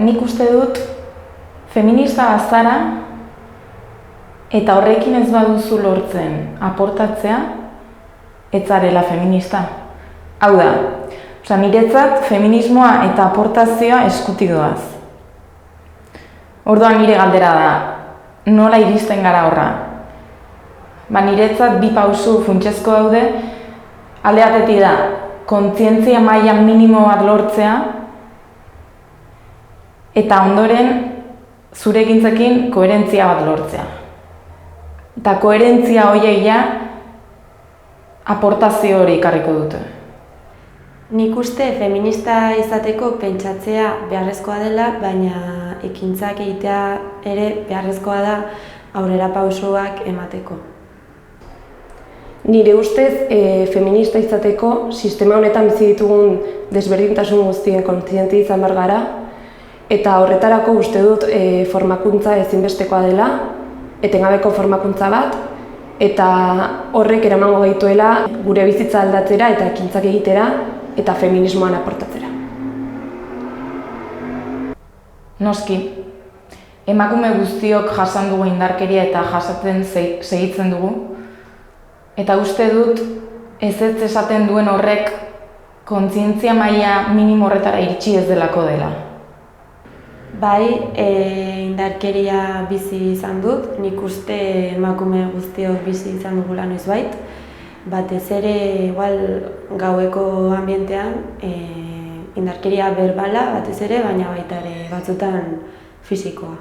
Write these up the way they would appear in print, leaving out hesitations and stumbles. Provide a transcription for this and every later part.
Nik uste dut feminista bazara eta horrekin ez baduzu lortzen aportatzea, ez zarela feminista. Hau da, niretzat feminismoa eta aportazioa eskutik doaz. Orduan nire galdera da, nola iristen gara horra? Niretzat bi pausu funtsezko daude, alde batetik da, kontzientzia maila minimo bat lortzea, eta ondoren zure ekintzekin koherentzia bat lortzea. Eta koherentzia horiek aportazio hori ekarriko dute. Nik uste feminista izateko pentsatzea beharrezkoa dela, baina ekintzak egitea ere beharrezkoa da aurrera pausoak emateko. Nire ustez, feminista izateko sistema honetan bizi ditugun desberdintasun guztien kontziente izan behar gara, eta horretarako uste dut formakuntza ezinbestekoa dela, etengabeko formakuntza bat, eta horrek eramango gaituela gure bizitza aldatzera eta ekintzak egitera eta feminismoan aportatzera. Noski, emakume guztiok jasan dugu indarkeria eta jasaten segitzen dugu, eta uste dut ez esaten duen horrek kontzientzia maila minimo horretara iritsi ez delako dela. Bai, indarkeria bizi izan dut, nik uste emakume guztiok bizi izan dugula noizbait. Batez ere, igual, gaueko ambientean, indarkeria berbala batez ere, baina baita ere batzutan fisikoa.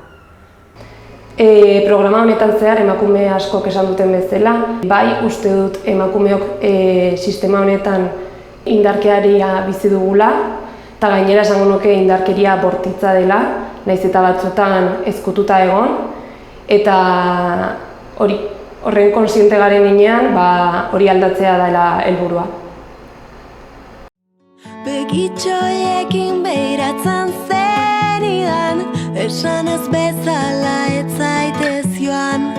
Programa honetan zehar emakume askok esan duten bezala, bai uste dut emakumeok sistema honetan indarkeria bizi dugula, eta gainera esango nuke indarkeria bortitza dela, nahiz eta batzutan ezkututa egon, eta horren kontziente garen heinean, hori aldatzea dela helburua. Begitxoiekin behiratzen zenidan, esan ez bezala ez zaitez joan,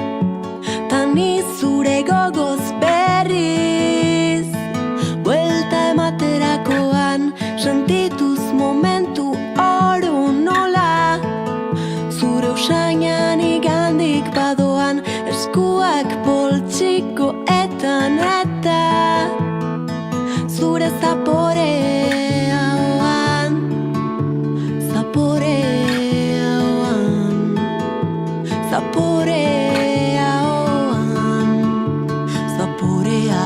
ta ni zure gogoz berriz, buelta ematerakoan, sentituz momentu oro nola, zure usainan igandik badoan, eskuak poltsiko etan eta zure zaporean, zaporean, zaporean, zaporean.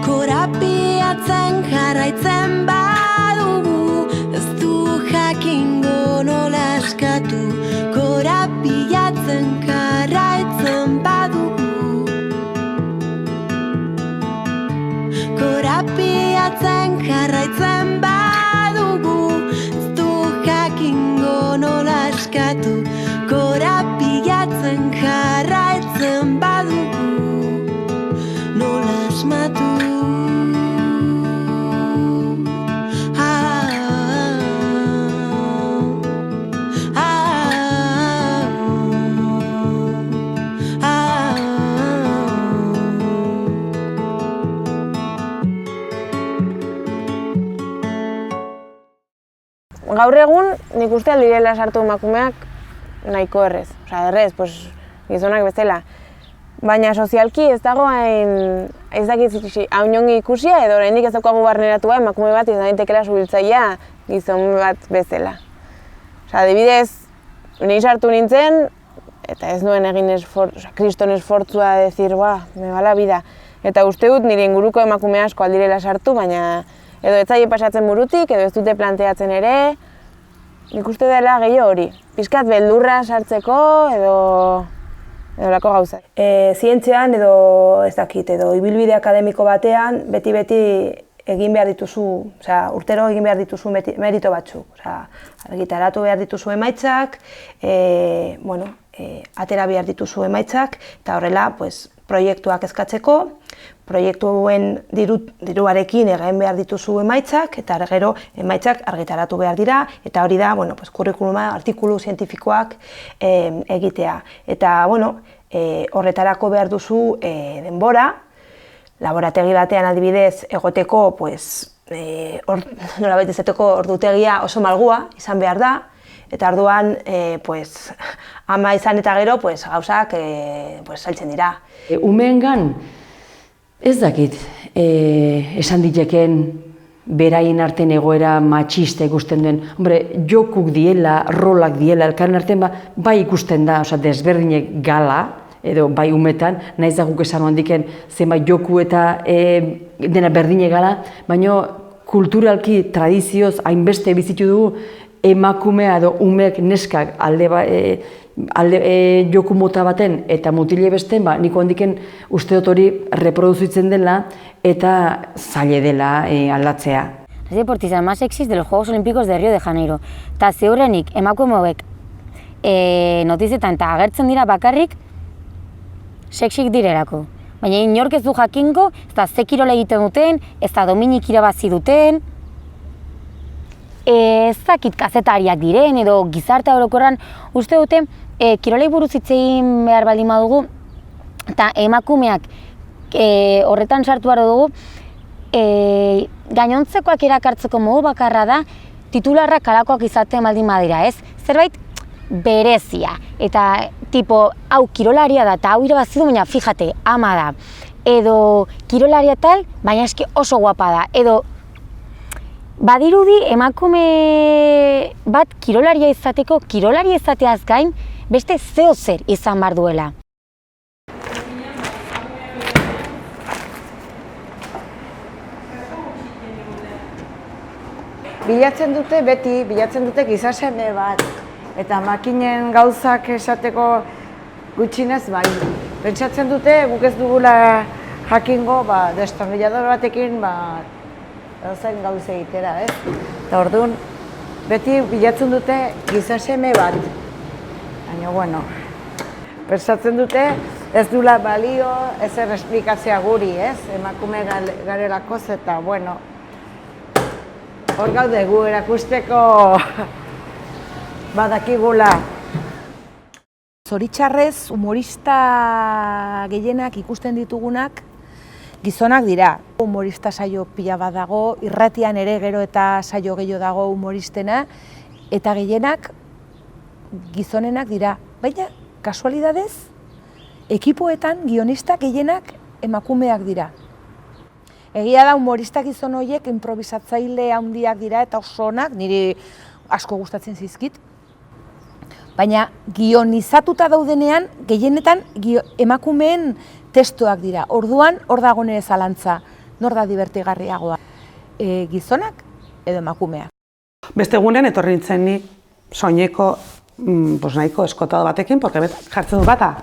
Korapiatzen jarraitzen badugu, ez du jakingo nola eskatu. Korapiatzen jarraitzen badugu, korapiatzen jarraitzen badugu, ez du jakingo nola eskatu. Korapiatzen jarraitzen badugu, nola asmatu. Gaur egun, nik uste aldirela sartu emakumeak nahiko errez. Errez, gizonak bezala. Baina sozialki ez dagoen, ez dakit haunongi ikusia edo oraindik ez daukagu barneratua emakume bat izan daitekela subiltzailea gizon bat bezala. Adibidez, ni sartu nintzen, eta ez nuen egin kriston esfortzua decir, me va la vida. Eta uste dut nire inguruko emakume asko aldirela sartu, baina edo ez zaie pasatzen burutik, edo ez dute planteatzen ere, nik uste dela gehiago hori. Pixkat beldurra sartzeko edo lako gauzak. Zientzian edo ez dakit, edo ibilbide akademiko batean beti egin behar dituzu, urtero egin behar dituzu merito batzuk. Argitaratu behar dituzu emaitzak, atera behar dituzu emaitzak, eta horrela proiektuak eskatzeko, proiektuen diruarekin egin behar dituzu emaitzak, eta gero emaitzak argitaratu behar dira, eta hori da, kurrikuluma, artikulu zientifikoak egitea. Eta, horretarako behar duzu denbora, laborategi batean adibidez egoteko nolabait esateko ordutegia oso malgua izan behar da, eta orduan ama izan eta gero gauzak saltzen dira. Umeengan ez dakit esan diteken beraien artean egoera matxista ikusten duen. Jokuk diela, rolak diela, elkaren artean bai ikusten da, desberdinek gala, edo bai umetan, nahiz da guk esan handiken zenbait joku eta dena berdine gala, baina kulturalki, tradizioz, hainbeste bizitu dugu, emakumea edo umeek neskak joku mota baten eta mutile besten, niko handiken uste dut hori reproduzitzen dela eta zaila dela aldatzea. Es deportista más sexy de los Juegos Olímpicos de Rio de Janeiro. Eta ziurrenik emakume hauek notizietan eta agertzen dira bakarrik sexik direlako. Baina inork ez du jakingo, ez da ze kirola egiten duten, ez da dominik irabazi duten, ez dakit kazetariak diren edo gizarte orokorran uste dute kirolei buruz hitz egin behar baldin badugu eta emakumeak horretan sartu behar dugu, gainontzekoak erakartzeko modu bakarra da titularrak halakoak izaten baldin badira, ez? Zerbait berezia eta tipo hau kirolaria da eta hau irabazi du, baina fijate, ama da. Edo kirolaria tal, baina eski oso guapa da. Edo badirudi emakume bat kirolaria izateko, kirolaria izateaz gain, beste zeo zer izan behar duela. Bilatzen dute gizaseme bat. Eta makinen gauzak esateko gutxinez bai. Pentsatzen dute guk ez dugula jakingo destornillador batekin gauzen gauza egitera, ez? Eta orduan, beti bilatzen dute gizaseme bat. Baina, bueno, pentsatzen dute ez dula balio, ez esplikazioa guri, ez? Emakume garelakoz eta, bueno, hor gaude gu erakusteko badakigula. Zoritxarrez, humorista gehienak ikusten ditugunak gizonak dira. Humorista saio pila bat dago, irratian ere gero eta saio gehiago dago humoristena, eta gehienak gizonenak dira. Baina, kasualidadez, ekipoetan guionistak gehienak emakumeak dira. Egia da humorista gizon horiek improvisatzaile handiak dira eta oso onak, niri asko gustatzen zizkit. Baina gionizatuta daudenean, gehienetan emakumeen testuak dira. Orduan, hor dago nire zalantza, nor da divertigarriagoa. Gizonak edo emakumea. Beste egunean etorri nintzen ni soineko nahiko eskotado batekin, porque jartzen dut bata.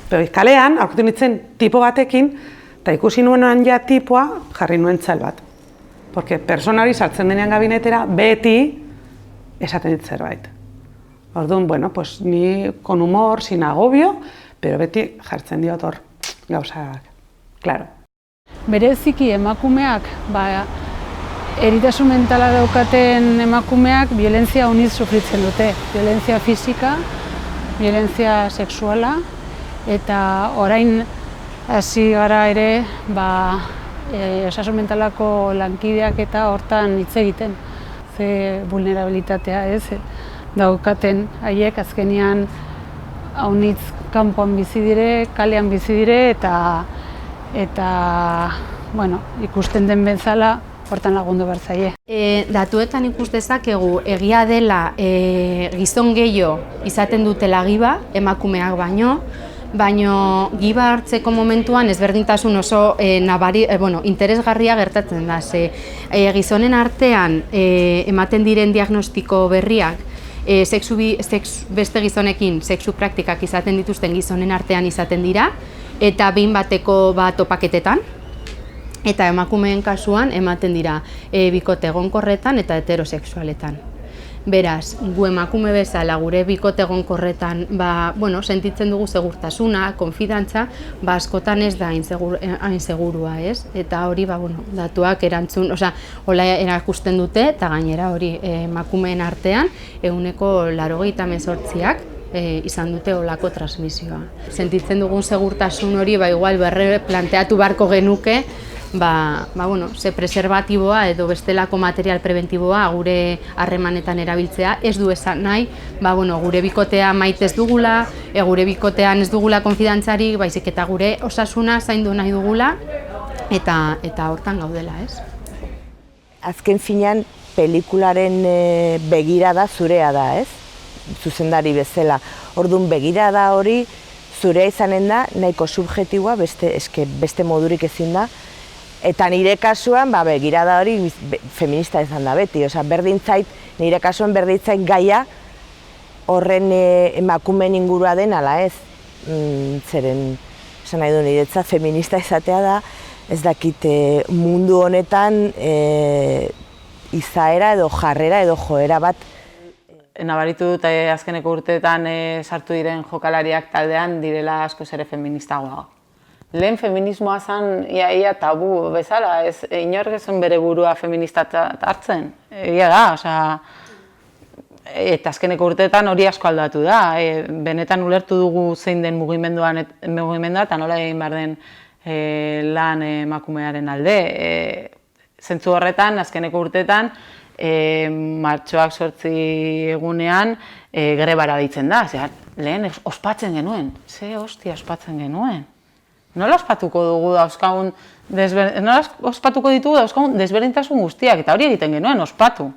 Pero kalean, aurkitu nintzen tipo batekin, eta ikusi nuenan ja tipoa jarri nuen txal bat. Porque persona hori sartzen denean gabinetera, beti esaten dit zerbait. Orduan, bueno, pues ni con humor, sin agobio, pero beti jartzen diot hor gauzak, claro. Bereziki emakumeak, eritasun mentala daukaten emakumeak violentzia uniz sufritzen dute. Violentzia fisika, violentzia sexuala, eta orain hasi gara ere osasun mentalako lankideak eta hortan hitz egiten. Ze vulnerabilitatea ez, daukaten haiek azkenean haunitz kanpoan bizi dire, kalean bizi dire eta bueno, ikusten den bezala hortan lagundu behar zaie. Datuetan ikus dezakegu egia dela gizon gehiago izaten dutela giba, emakumeak baino, baina giba hartzeko momentuan ezberdintasun oso interesgarria gertatzen da. Gizonen artean ematen diren diagnostiko berriak beste gizonekin sexu praktikak izaten dituzten gizonen artean izaten dira, eta behin bateko topaketetan, eta emakumeen kasuan ematen dira bikote egonkorretan eta heterosexualetan. Beraz, gu emakume bezala gure bikote egonkorretan sentitzen dugu segurtasuna, konfidantza, askotan ez da hain segurua, ez? Eta hori datuak erantzun, hola erakusten dute, eta gainera hori emakumeen artean 98%ak izan dute holako transmisioa. Sentitzen dugun segurtasun hori igual berre planteatu beharko genuke ze preserbatiboa edo bestelako material preventiboa gure harremanetan erabiltzea ez du esan nahi, gure bikotea maite ez dugula, gure bikotean ez dugula konfidantzarik, baizik eta gure osasuna zaindu nahi dugula eta hortan gaudela, ez? Azken finean, pelikularen begirada zurea da, ez? Zuzendari bezala. Orduan begirada hori zurea izanen da, nahiko subjektiboa, beste modurik ezin da. Eta nire kasuan, begirada hori feminista izan da beti. Nire kasuan berdintzait gaia horren emakumeen ingurua den ala ez. Zeren, esan nahi du niretzat feminista izatea da, ez dakit mundu honetan izaera edo jarrera edo joera bat. Nabaritu dut azkeneko urteetan sartu diren jokalariak taldean direla askoz ere feministagoa. Lehen feminismoa zen ia tabu bezala, inork ezin bere burua feminista hartzen. Egia da, eta azkeneko urteetan hori asko aldatu da. Benetan ulertu dugu zein den mugimendua eta nola egin behar den lan emakumearen alde. Zentzu horretan, azkeneko urteetan, martxoak 8 egunean grebara deitzen da. Lehen ospatzen genuen. Ze hostia ospatzen genuen. Nola ospatuko dugu dauzkagun, nola ospatuko ditugu dauzkagun desberdintasun guztiak, eta hori egiten genuen, ospatu.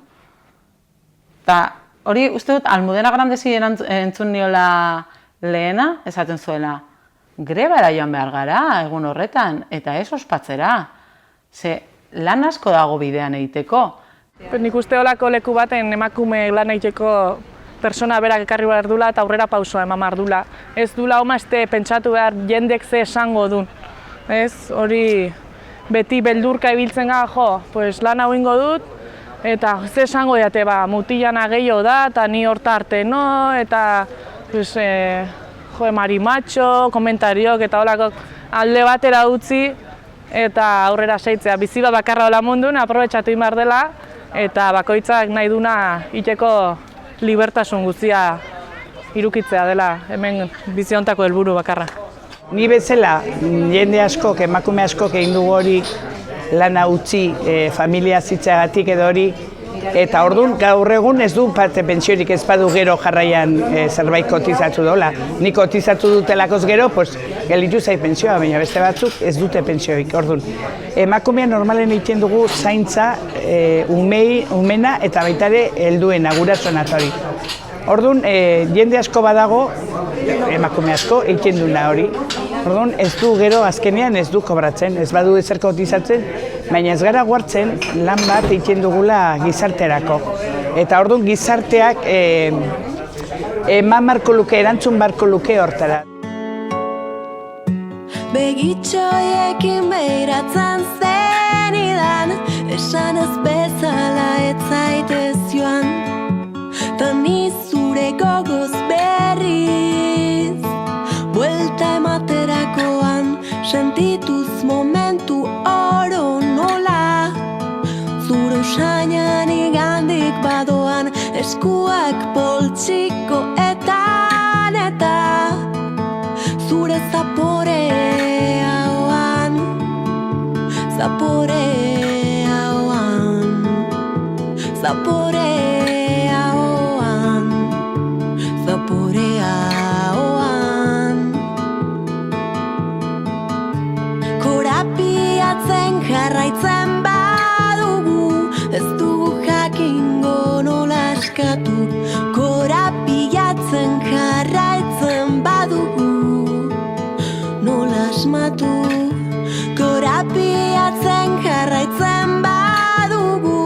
Eta hori uste dut Almudena Grandezi entzun niola lehena, esaten zuela, grebara joan behar gara egun horretan, eta ez ospatzera. Ze lan asko dago bidean egiteko. Nik uste olako leku baten emakume lan egiteko persona berak ekarri behar dula eta aurrera pausua eman behar dula. Ez dula homazte pentsatu behar jendek ze esango dun. Hori beti beldurka ibiltzen gara, lan hau ingo dut, eta ze esango diate, mutilana gehiago da, eta ni horta arte no, eta marimatxo, komentariok eta holako alde batera utzi, eta aurrera seitzea. Bizi bat bakarra hola mundun, aprobetxatu imar dela, eta bakoitzak nahi duna iteko libertasun guztia irukitzea dela, hemen biziontako helburu bakarra. Ni bezala, jende askok, emakume askok egin dugu hori lana utzi familia zitzeagatik edo hori, eta orduan gaur egun ez du parte pentsiorik ez badu gero jarraian zerbait kotizatu dola. Ni kotizatu dutelakoz gero, gelditu zait pentsioa, baina beste batzuk ez dute pentsioik. Orduan, emakumea normalen egiten dugu zaintza umena eta baita ere helduena, gurasoen atori. Orduan, jende asko badago, emakume asko, egiten duna hori. Orduan, ez du gero azkenean ez du kobratzen, ez badu ezer kotizatzen, baina ez gara guartzen lan bat egiten dugula gizarterako. Eta orduan gizarteak eman barko luke, erantzun barko luke hortara. Begitxoiekin behiratzen zenidan, esan ez bezala ez zaitez joan, ta ni zure gogoz berriz, buelta ematerakoan, sentituz momentu oro nola, zure usainan igandik badoan, eskuak poltsiko eta zure zaporean, Korapiatzen jarraitzen badugu, ez dugu jakingo nola eskatu. Korapiatzen jarraitzen badugu, nola asmatu. Korapiatzen jarraitzen badugu,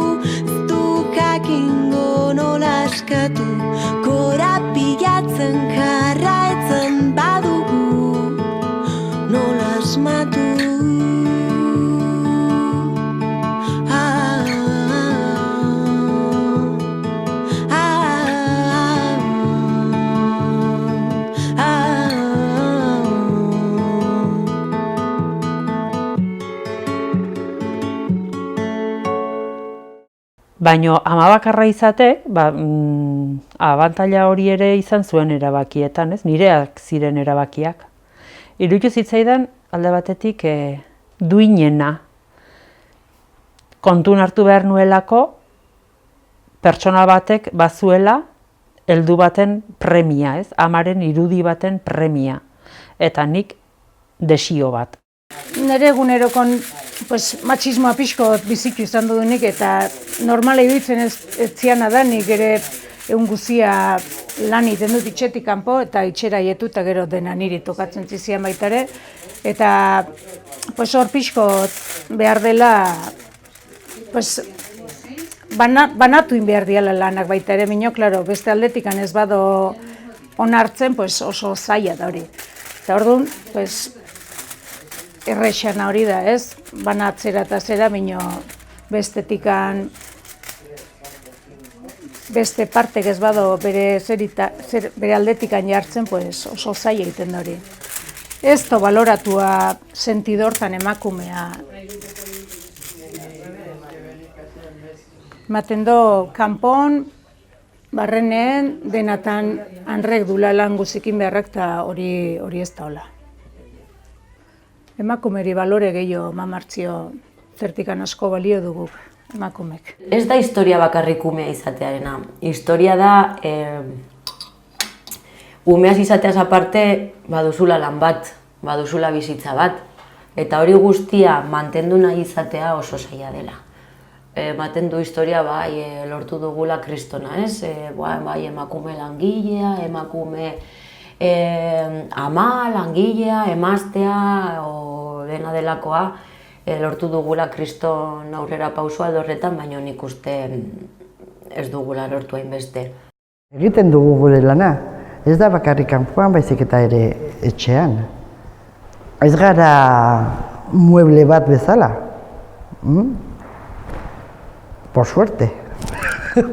ez dugu jakingo nola eskatu. Korapiatzen jarraitzen badugu, nola asmatu. Baina ama bakarra izatek, abantaila hori ere izan zuen erabakietan, nireak ziren erabakiak. Iruditu zitzaidan alde batetik duinena, kontun hartu behar nuelako pertsona batek bazuela heldu baten premia, ez? Amaren irudi baten premia. Eta nik desio bat. Nere egunerokon matxismoa pixko bizitu izan duenik eta normala iruditzen ez ziana da, nik ere egun guzia lan iten dut itxetik kanpo eta itxera jetu eta gero dena niri tokatzen zizian baita ere. Eta hor pixko behar dela banatu behar diala lanak baita ere, minio, klaro, beste aldetikan ez bado onartzen oso zaila da hori. Eta orduan, errexana hori da, ez? Banatzera eta zera, minio, bestetikan, beste partek ez bado bere aldetikan jartzen, oso zaila egiten da hori. Ez da baloratua sentidortan emakumea. Ematen do, kanpon, barreneen, denatan hanrek dula lan guzikin beharrak eta hori ez da hola. Emakumeri balore gehiago mamartzio zertikan asko balio dugu emakumek. Ez da historia bakarrik umea izatearena. Historia da, umeaz izateaz aparte, baduzula lan bat, baduzula bizitza bat. Eta hori guztia mantendu nahi izatea oso zaila dela. Ematen du historia lortu dugula kristona, ez? Bai emakume langilea, emakume ama, langilea, emaztea, dena delakoa, lortu dugula kriston aurrera pausua edo horretan, baina nik uste ez dugula lortu hainbeste. Egiten dugu gure lana, ez da bakarrik kanpoan, baizik eta ere etxean. Ez gara mueble bat bezala. Por suerte.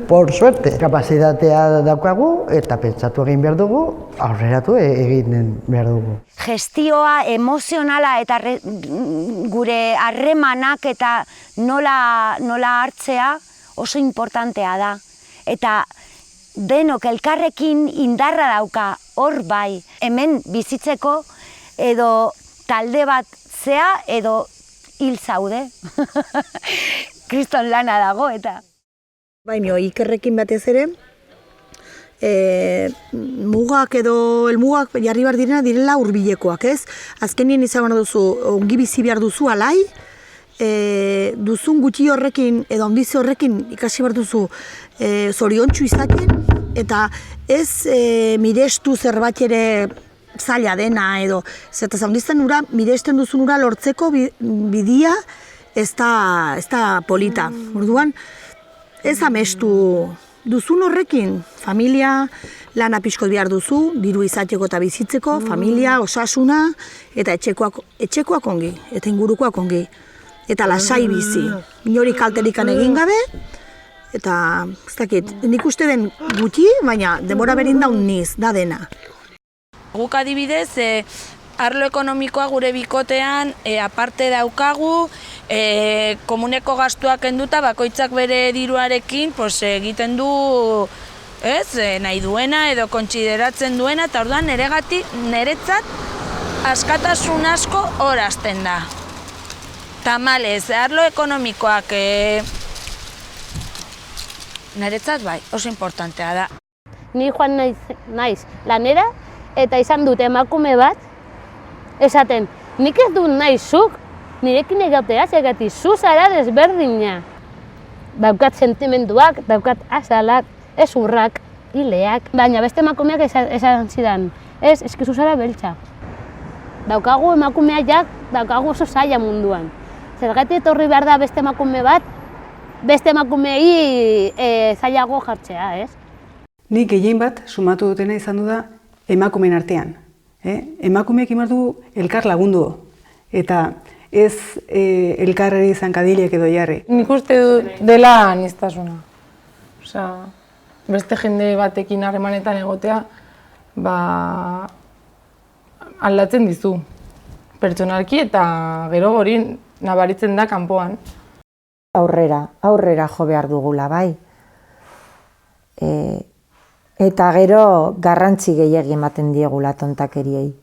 Por suerte. Kapazitatea daukagu eta pentsatu egin behar dugu, aurreratu egin behar dugu. Gestioa emozionala eta gure harremanak eta nola hartzea oso importantea da. Eta denok elkarrekin indarra dauka hor bai, hemen bizitzeko edo talde bat zea edo hil zaude. Kriston lana dago eta. Baina Ikerrekin batez ere, mugak edo helmugak jarri behar direla hurbilekoak, ez? Azkenien izan duzu, ongi bizi behar duzu alai, duzun gutxi horrekin edo ondizi horrekin ikasi behar duzu zoriontsu izaten, eta ez mirestu zerbait ere zaila dena edo, zeta zaundizten ura, miresten duzun ura lortzeko bidia ez da polita. Orduan, ez amestu duzun horrekin, familia, lana pixko behar duzu, diru izateko eta bizitzeko, familia, osasuna, eta etxekoak ongi, eta ingurukoak ongi. Eta lasai bizi, inori kalterikan egin gabe, eta ez dakit, nik uste den gutxi, baina denbora berin daun niz, da dena. Guk adibidez, arlo ekonomikoa gure bikotean aparte daukagu, komuneko gastuak kenduta bakoitzak bere diruarekin egiten du nahi duena edo kontsideratzen duena, eta orduan niretzat askatasun asko hor hasten da. Tamalez, arlo ekonomikoak niretzat bai, oso importantea da. Ni joan naiz lanera eta izan dut emakume bat, esaten, nik ez dut nahi zuk, nirekin egotea, zegati zu zara desberdina. Daukat sentimenduak, daukat azalak, ezurrak, hileak, baina beste emakumeak esan zidan, ez zu zara beltza. Daukagu emakumeak daukagu oso zaila munduan. Zergatik etorri behar da beste emakume bat, beste emakumei zailago jartzea, ez? Nik gehien bat sumatu dutena izan du da emakumeen artean. Emakumeek imar du elkar lagundu, eta ez elkarreri zankadilek edo jarri. Nik uste dela aniztasuna. Beste jende batekin harremanetan egotea, aldatzen dizu. Pertsonalki eta gero hori nabaritzen da kanpoan. Aurrera jo behar dugula, bai. Eta gero garrantzi gehiagi ematen diegula tontakeriei.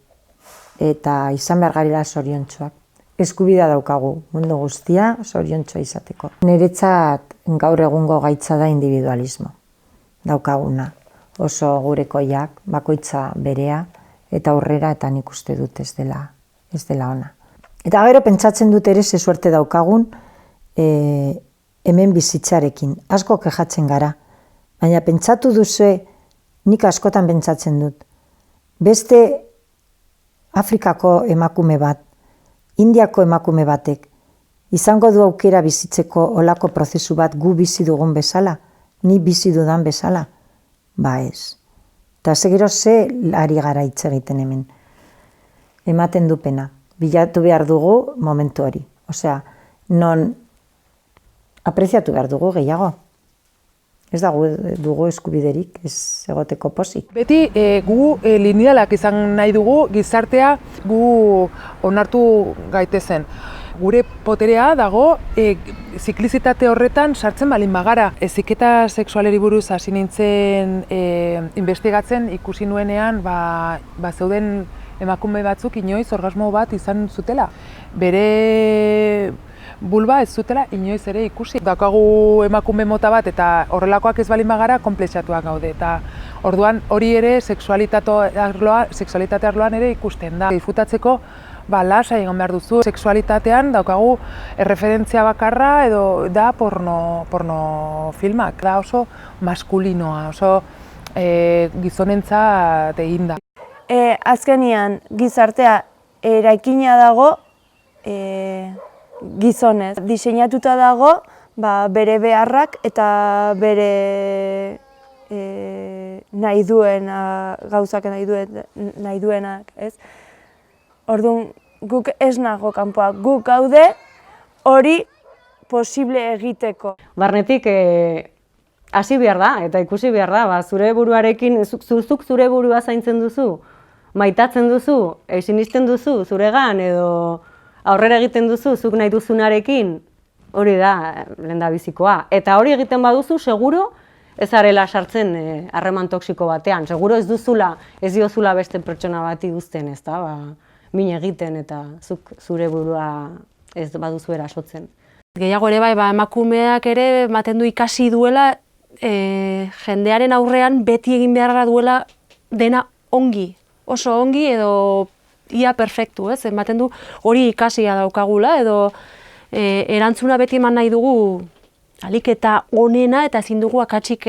Eta izan behar garela zoriontsuak. eskubidea daukagu mundu guztia zoriontsuak izateko. Niretzat gaur egungo gaitza da individualismo daukaguna. Oso gurekoiak, bakoitza berea, eta aurrera eta nik uste dut ez dela ona. Eta gero pentsatzen dut ere ze suerte daukagun hemen bizitzarekin. Asko kejatzen gara, baina pentsatu duzue, nik askotan pentsatzen dut. Beste Afrikako emakume bat, Indiako emakume batek, izango du aukera bizitzeko olako prozesu bat gu bizi dugun bezala, ni bizi dudan bezala? Ba ez. Eta gero ze ari gara hitz egiten hemen. Ematen du pena. Bilatu behar dugu momentu hori. Osea, non apreziatu behar dugu gehiago. Ez dugu eskubiderik, ez egoteko pozik. Beti gu linealak izan nahi dugu gizartea gu onartu gaitezen. Gure poterea dago ziklizitate horretan sartzen balin bagara. Heziketa sexualeri buruz hasi nintzen investigatzen ikusi nuenean zeuden emakume batzuk inoiz orgasmo bat izan zutela. Bere bulba ez zutela inoiz ere ikusi. Daukagu emakume mota bat eta horrelakoak ez balin bagara konplexatuak gaude. Eta orduan hori ere sexualitate arloan ere ikusten da. Disfrutatzeko lasai egon behar duzu. Sexualitatean daukagu erreferentzia bakarra edo da porno filmak. Da oso maskulinoa, oso gizonentzat egin da. Azkenian gizartea eraikina dago gizonez. Diseinatuta dago bere beharrak eta bere nahi duena, gauzak nahi duenak, ez? Orduan, guk ez nago kanpoak, guk gaude hori posible egiteko. Barnetik hasi behar da eta ikusi behar da, zure buruarekin, zuk zure burua zaintzen duzu, maitatzen duzu, sinisten duzu zuregan edo aurrera egiten duzu, zuk nahi duzunarekin, hori da lehendabizikoa. Eta hori egiten baduzu, seguro ez arela sartzen harreman toxiko batean. Seguro ez diozula beste pertsona bati uzten, ez da, min egiten eta zuk zure burua ez baduzu erasotzen. Gehiago ere emakumeak ere ematen du ikasi duela jendearen aurrean beti egin beharra duela dena ongi, oso ongi edo ia perfektu, ez? Ematen du hori ikasia daukagula edo erantzuna beti eman nahi dugu ahalik eta onena eta ezin dugu akatsik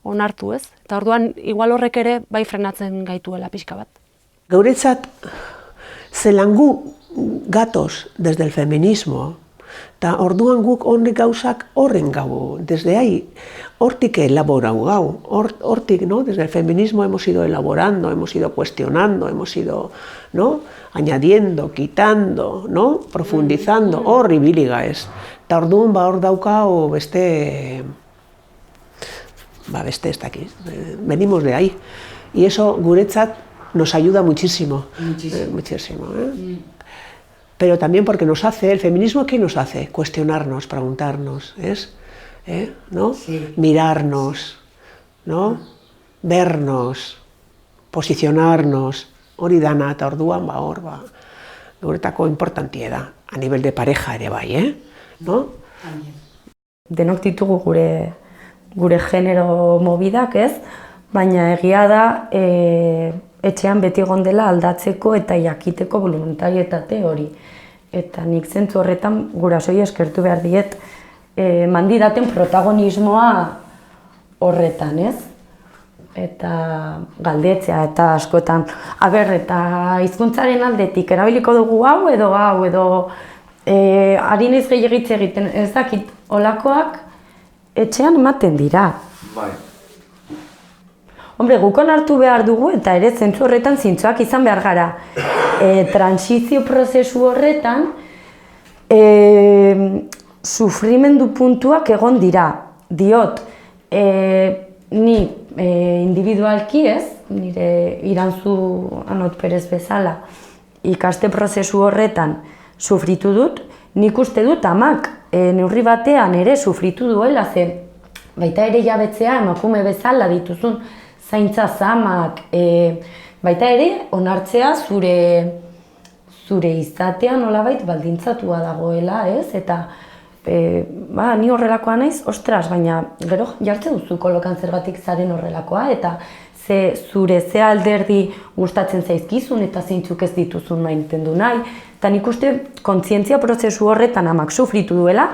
onartu, ez? Eta orduan igual horrek ere bai frenatzen gaituela pixka bat. Geuretzat zelan gu gatoz desde el feminismo, eta orduan guk honek gauzak horren gau, desde ahí, hortik elaborau gau, hortik, ¿no? Desde el feminismo hemos ido elaborando, hemos ido cuestionando, hemos ido, ¿no? Añadiendo, quitando, ¿no? Profundizando, hor ibiliga ez. Eta orduan hor daukau beste ez dakit, venimos de ahí. Y eso guretzat nos ayuda muchísimo. Muchísimo. Pero también porque nos hace, el feminismo, ¿qué nos hace? Cuestionarnos, preguntarnos, ¿es? ¿No? Sí. Mirarnos, ¿no? Vernos, posicionarnos, hori dana eta orduan hor guretako importantia da, a nivel de pareja ere bai, ¿no? Denok ditugu gure genero mobidak, ez? Baina egia da etxean beti egon dela aldatzeko eta jakiteko voluntarietate hori. Eta nik zentzu horretan gurasoi eskertu behar diet mandidaten protagonismoa horretan, ez? Eta galdetzea eta askotan, eta hizkuntzaren aldetik erabiliko dugu hau edo ari naiz gehiagitze egiten, ez dakit, olakoak etxean ematen dira. Bai. Hombre, gukon hartu behar dugu eta ere zentzu horretan zintzoak izan behar gara. Transizio prozesu horretan sufrimendu puntuak egon dira. Diot, ni individualki ez, nire Irantzu Anot Perez bezala, ikaste prozesu horretan sufritu dut, nik uste dut amak neurri batean ere sufritu duela, ze baita ere jabetzea emakume bezala dituzun zaintza zamak, baita ere onartzea zure zure izatea nolabait baldintzatua dagoela, ez? Eta ni horrelakoa naiz, ostras, baina gero jartzen duzu kolokan zergatik zaren horrelakoa, eta zure ze alderdi gustatzen zaizkizun eta zeintzuk ez dituzun maintendu nahi. Eta nik uste kontzientzia prozesu horretan amak sufritu duela,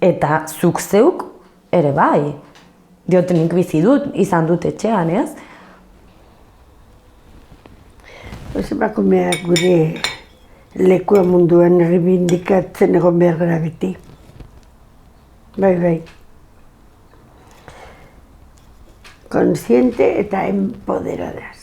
eta zuk zeuk ere bai. Diotenik bizi dut, izan dut etxean, ez? Emakumeak gure lekua munduan errebindikatzen egon behar gara beti. Bai. Kontziente eta empoderadas.